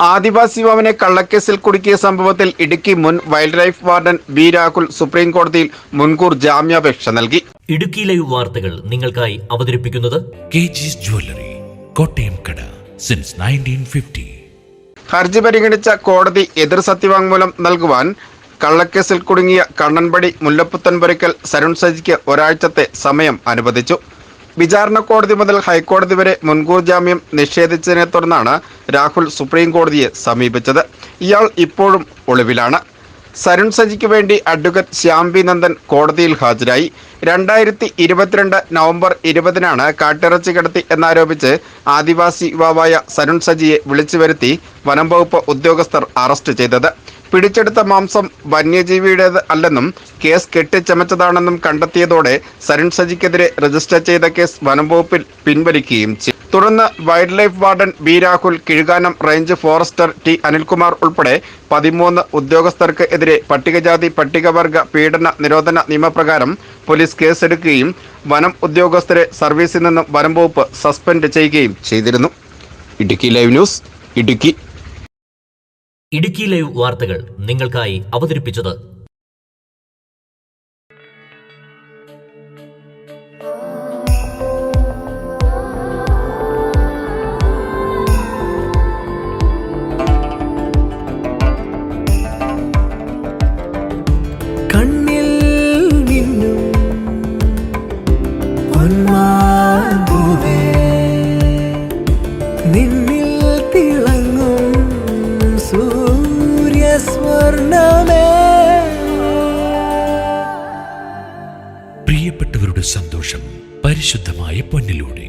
ആദിവാസി യുവാവിനെ കള്ളക്കേസിൽ കുടുക്കിയ സംഭവത്തിൽ ഇടുക്കി മുൻ wild life warden B Rahul supreme കോടതിയിൽ മുൻകൂർ ജാമ്യാപേക്ഷ നൽകി. ഇടുക്കി ലൈവ് വാർത്തകൾ നിങ്ങൾക്കായി അവതരിപ്പിക്കുന്നത് KG's ജ്വല്ലറി, കോട്ടയം കട സിൻസ് 1950. ഹർജി പരിഗണിച്ച കോടതി എതിർ സത്യവാങ്മൂലം നൽകുവാൻ കള്ളക്കേസിൽ കുടുങ്ങിയ കണ്ണൻപടി മുല്ലപ്പുത്തൻപുരയ്ക്കൽ സരുൺ സജിക്ക് ഒരാഴ്ചത്തെ സമയം അനുവദിച്ചു. വിചാരണ കോടതി മുതൽ ഹൈക്കോടതി വരെ മുൻകൂർ ജാമ്യം നിഷേധിച്ചതിനെ തുടർന്നാണ് രാഹുൽ സുപ്രീം കോടതിയെ സമീപിച്ചത്. ഇയാൾ ഇപ്പോഴും ഒളിവിലാണ്. സരുൺ സജിക്ക് വേണ്ടി അഡ്വക്കേറ്റ് ശ്യാം വി നന്ദൻ കോടതിയിൽ ഹാജരായി. 2022 നവംബർ 20-നാണ് കാട്ടിറച്ചി കടത്തി എന്നാരോപിച്ച് ആദിവാസി യുവാവായ സരുൺ സജിയെ വിളിച്ചു വരുത്തി വനം വകുപ്പ് ഉദ്യോഗസ്ഥർ അറസ്റ്റ് ചെയ്തത്. പിടിച്ചെടുത്ത മാംസം വന്യജീവിയുടേത് അല്ലെന്നും കേസ് കെട്ടിച്ചമച്ചതാണെന്നും കണ്ടെത്തിയതോടെ സരുൺ സജിക്കെതിരെ രജിസ്റ്റർ ചെയ്ത കേസ് വനം വകുപ്പിൽ പിൻവലിക്കുകയും ചെയ്തു. തുടർന്ന് wild life warden B Rahul, Kizhukanam range forester T Anilkumar ഉൾപ്പെടെ 13 ഉദ്യോഗസ്ഥർക്ക് എതിരെ പട്ടികജാതി പട്ടികവർഗ പീഡന നിരോധന നിയമപ്രകാരം പോലീസ് കേസെടുക്കുകയും വനം ഉദ്യോഗസ്ഥരെ സർവീസിൽ നിന്നും വനം വകുപ്പ് സസ്പെൻഡ് ചെയ്യുകയും ചെയ്തിരുന്നു. Idukki live news, Idukki. Idukki live വാർത്തകൾ നിങ്ങൾക്കായി അവതരിപ്പിച്ചത് കണ്ണിൽ മിന്നും പൊന്മാമ്പൂവേ, നിന്നിൽ തിളങ്ങും സൂര്യസ്വർണ്ണമേ. പ്രിയപ്പെട്ടവരുടെ സന്തോഷം പരിശുദ്ധമായ പൊന്നിലൂടെ.